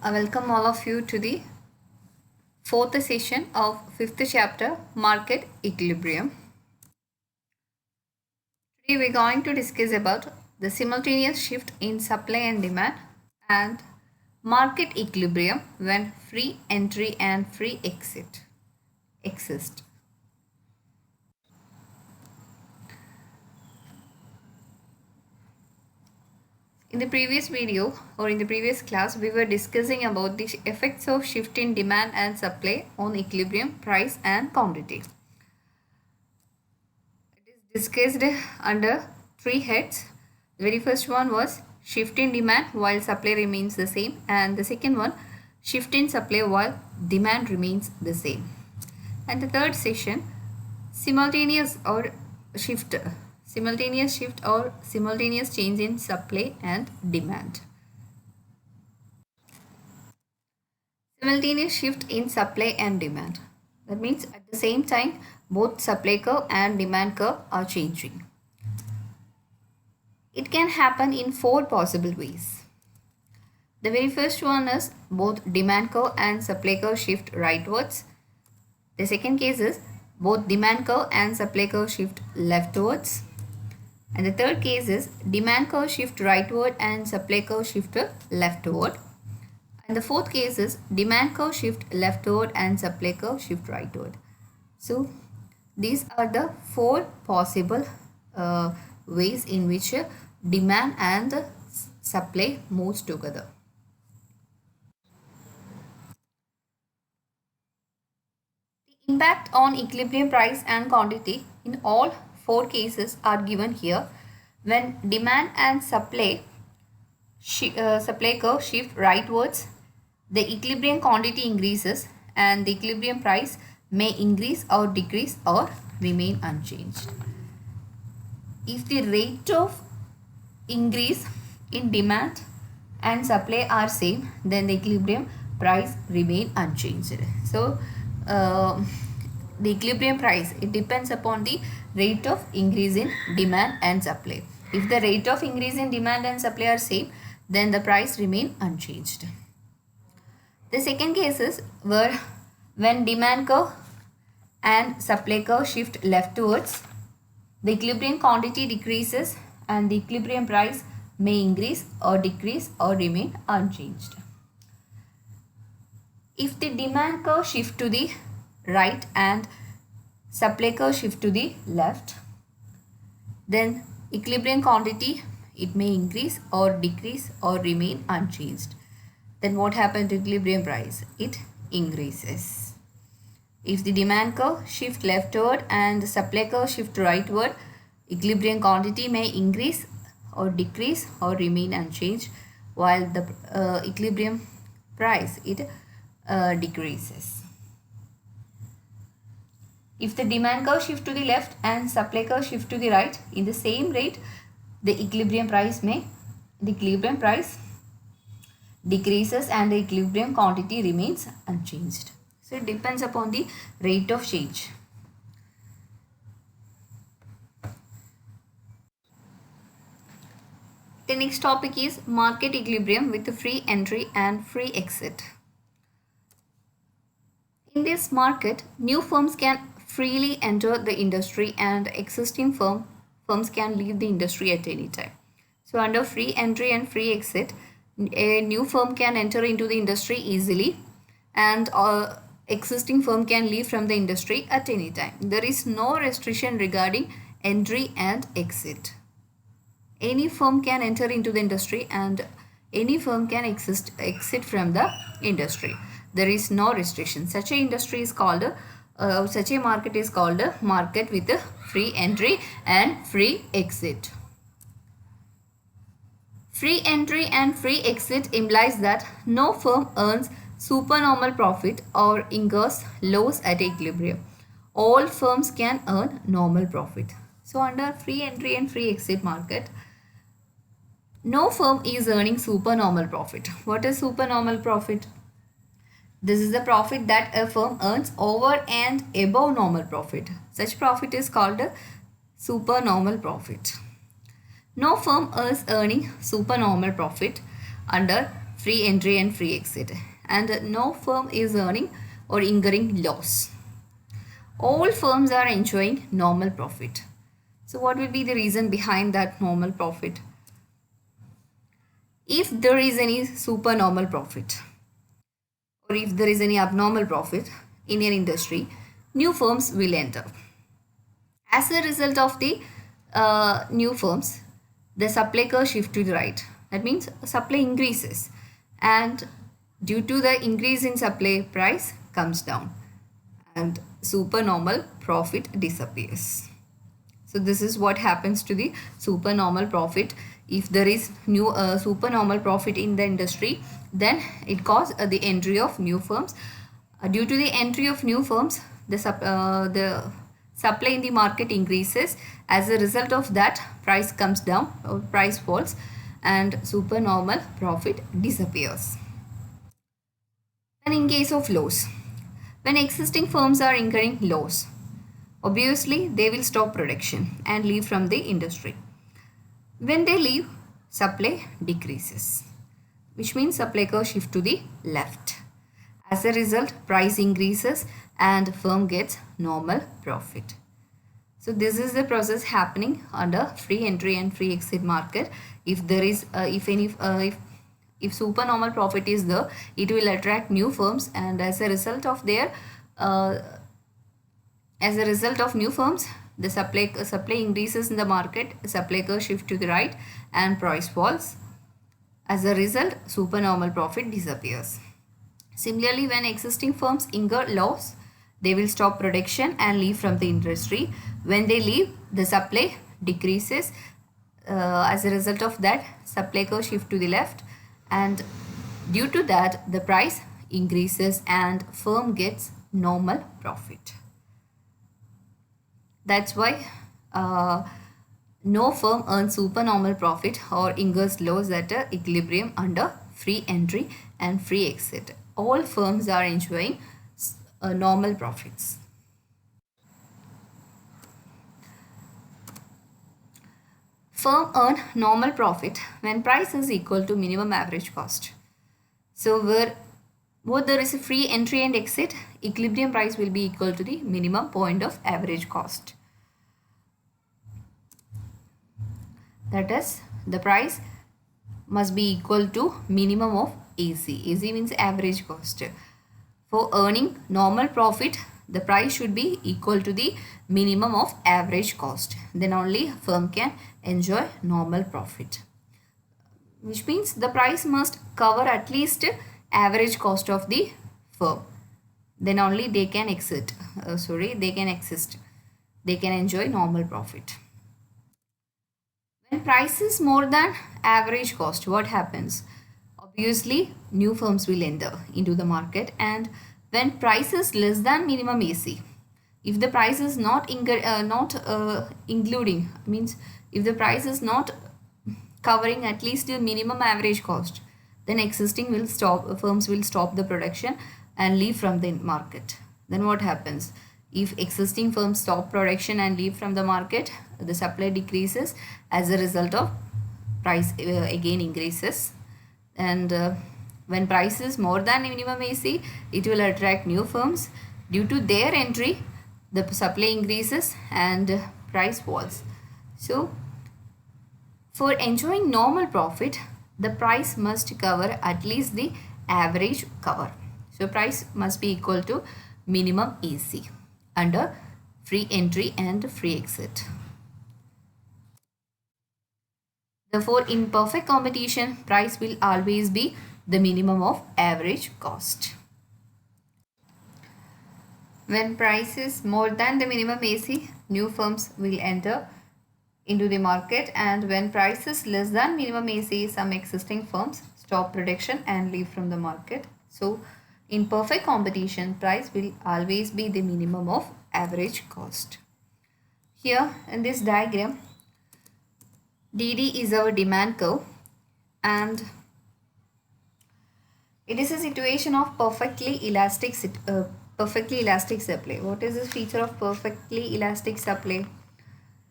I welcome all of you to the fourth session of fifth chapter, Market Equilibrium. Today we're going to discuss about the simultaneous shift in supply and demand and market equilibrium when free entry and free exit exist. In the previous video or in the previous class, we were discussing about the effects of shift in demand and supply on equilibrium, price and quantity. It is discussed under three heads. The very first one was shift in demand while supply remains the same, and the second one shift in supply while demand remains the same. And the third session, simultaneous shift or simultaneous change in supply and demand. Simultaneous shift in supply and demand. That means at the same time both supply curve and demand curve are changing. It can happen in four possible ways. The very first one is both demand curve and supply curve shift rightwards. The second case is both demand curve and supply curve shift leftwards. And the third case is demand curve shift rightward and supply curve shift leftward. And the fourth case is demand curve shift leftward and supply curve shift rightward. So these are the four possible ways in which demand and supply moves together. The impact on equilibrium price and quantity in all four cases are given here. When demand and supply curve shift rightwards, the equilibrium quantity increases and the equilibrium price may increase or decrease or remain unchanged. If the rate of increase in demand and supply are same, then the equilibrium price remain unchanged. So the equilibrium price, it depends upon the rate of increase in demand and supply. If the rate of increase in demand and supply are same, then the price remain unchanged. The second case is where when demand curve and supply curve shift leftwards, the equilibrium quantity decreases and the equilibrium price may increase or decrease or remain unchanged. If the demand curve shift to the right and supply curve shift to the left, then equilibrium quantity, it may increase or decrease or remain unchanged. Then what happens to equilibrium price? It increases. If the demand curve shift leftward and the supply curve shift rightward, equilibrium quantity may increase or decrease or remain unchanged, while the equilibrium price, it decreases. If the demand curve shift to the left and supply curve shift to the right in the same rate, the equilibrium price decreases and the equilibrium quantity remains unchanged. So it depends upon the rate of change. The next topic is market equilibrium with free entry and free exit. In this market, new firms can freely enter the industry and existing firms can leave the industry at any time. So under free entry and free exit, a new firm can enter into the industry easily and existing firm can leave from the industry at any time. There is no restriction regarding entry and exit. Any firm can enter into the industry and any firm can exit from the industry. There is no restriction. Such a industry is called such a market is called a market with a free entry and free exit. Free entry and free exit implies that no firm earns supernormal profit or incurs loss at equilibrium. All firms can earn normal profit. So under free entry and free exit market, no firm is earning supernormal profit. What is supernormal profit? This is the profit that a firm earns over and above normal profit. Such profit is called a supernormal profit. No firm is earning supernormal profit under free entry and free exit, and no firm is earning or incurring loss. All firms are enjoying normal profit. So what will be the reason behind that normal profit? If there is any supernormal profit or if there is any abnormal profit in an industry, new firms will enter. As a result of the new firms, the supply curve shift to the right. That means supply increases, and due to the increase in supply, price comes down and supernormal profit disappears. So this is what happens to the supernormal profit. If there is new supernormal profit in the industry, then it causes the entry of new firms. Due to the entry of new firms, the supply in the market increases. As a result of that, price comes down or price falls and supernormal profit disappears. And in case of loss, when existing firms are incurring loss, obviously they will stop production and leave from the industry. When they leave, supply decreases, which means supply curve shift to the left. As a result, price increases and firm gets normal profit. So this is the process happening under free entry and free exit market. If there is if supernormal profit is there, it will attract new firms, and as a result of new firms, the supply increases in the market, supply curve shift to the right, and price falls. As a result, supernormal profit disappears. Similarly, when existing firms incur loss, they will stop production and leave from the industry. When they leave, the supply decreases. As a result of that, supply curve shift to the left, and due to that, the price increases and firm gets normal profit. That's why no firm earns supernormal profit or incurs loss at equilibrium under free entry and free exit. All firms are enjoying normal profits. Firm earn normal profit when price is equal to minimum average cost. So where both there is a free entry and exit, equilibrium price will be equal to the minimum point of average cost. That is, the price must be equal to minimum of AC. AC means average cost. For earning normal profit, the price should be equal to the minimum of average cost. Then only firm can enjoy normal profit. Which means the price must cover at least average cost of the firm. Then only they can exist. They can enjoy normal profit. When price is more than average cost, what happens? Obviously, new firms will enter into the market, and when price is less than minimum AC, if the price is not including, means if the price is not covering at least the minimum average cost, then existing firms will stop the production and leave from the market. Then what happens? If existing firms stop production and leave from the market, the supply decreases. As a result of price again increases, and when price is more than minimum AC, it will attract new firms. Due to their entry, the supply increases and price falls. So for enjoying normal profit, the price must cover at least the average cover. So price must be equal to minimum AC under free entry and free exit. Therefore, in perfect competition, price will always be the minimum of average cost. When price is more than the minimum AC, new firms will enter into the market, and when price is less than minimum AC, some existing firms stop production and leave from the market. So, in perfect competition, price will always be the minimum of average cost. Here in this diagram, DD is our demand curve, and it is a situation of perfectly elastic supply. What is the feature of perfectly elastic supply?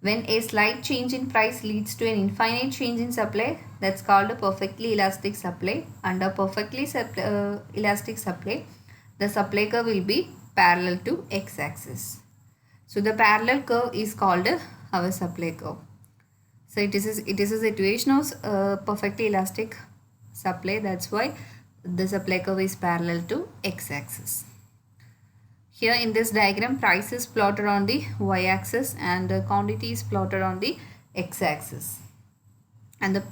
When a slight change in price leads to an infinite change in supply, that's called a perfectly elastic supply. Under perfectly elastic supply, the supply curve will be parallel to x-axis. So the parallel curve is called our supply curve. So it is a situation of perfectly elastic supply. That's why the supply curve is parallel to x-axis. Here in this diagram, price is plotted on the y-axis and the quantity is plotted on the x-axis. And the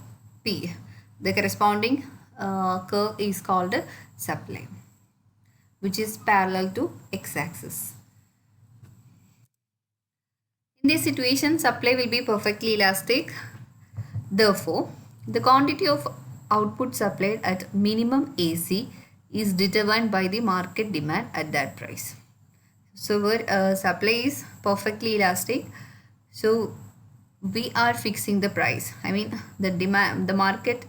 P, the corresponding curve is called supply, which is parallel to x-axis. In this situation, supply will be perfectly elastic. Therefore, the quantity of output supplied at minimum AC is determined by the market demand at that price. So where supply is perfectly elastic, so we are fixing the price. I mean the demand, the market,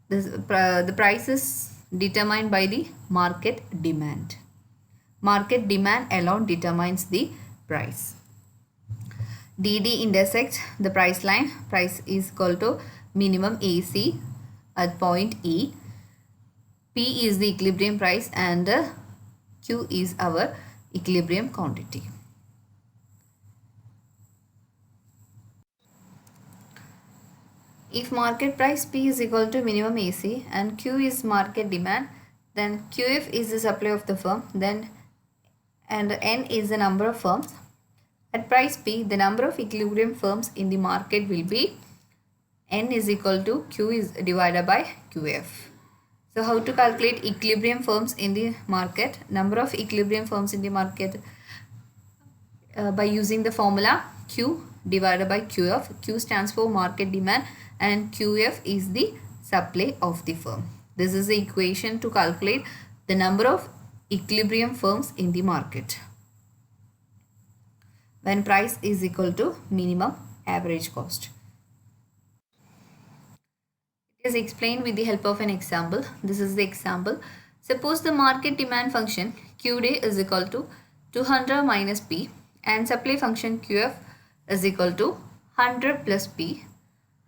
the price is determined by the market demand. Market demand alone determines the price. DD intersects the price line. Price is equal to minimum AC at point E. P is the equilibrium price and Q is our equilibrium quantity. If market price P is equal to minimum AC and Q is market demand, then QF is the supply of the firm, then and N is the number of firms. At price P, the number of equilibrium firms in the market will be N is equal to Q is divided by QF. So how to calculate equilibrium firms in the market? Number of equilibrium firms in the market by using the formula Q divided by QF. Q stands for market demand and QF is the supply of the firm. This is the equation to calculate the number of equilibrium firms in the market when price is equal to minimum average cost. It is explained with the help of an example. This is the example. Suppose the market demand function Q day is equal to 200 minus P and supply function QF is equal to 100 plus P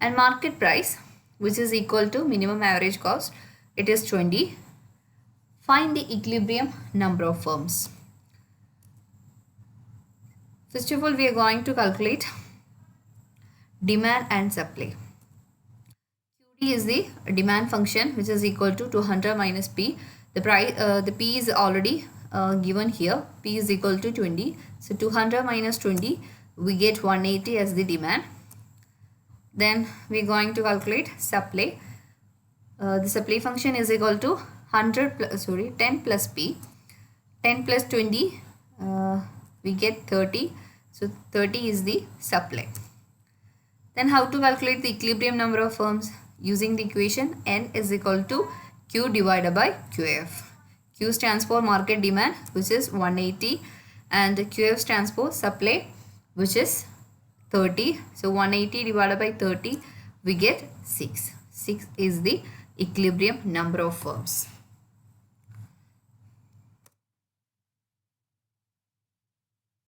and market price, which is equal to minimum average cost, it is 20. Find the equilibrium number of firms. First of all, we are going to calculate demand and supply. QD is the demand function, which is equal to 200 minus P. The price, the P is already given here. P is equal to 20. So 200 minus 20, we get 180 as the demand. Then we are going to calculate supply. The supply function is equal to 10 plus P. 10 plus 20, we get 30. So 30 is the supply. Then how to calculate the equilibrium number of firms? Using the equation N is equal to Q divided by QF. Q stands for market demand, which is 180, and QF stands for supply, which is 30. So 180 divided by 30, we get 6. 6 is the equilibrium number of firms.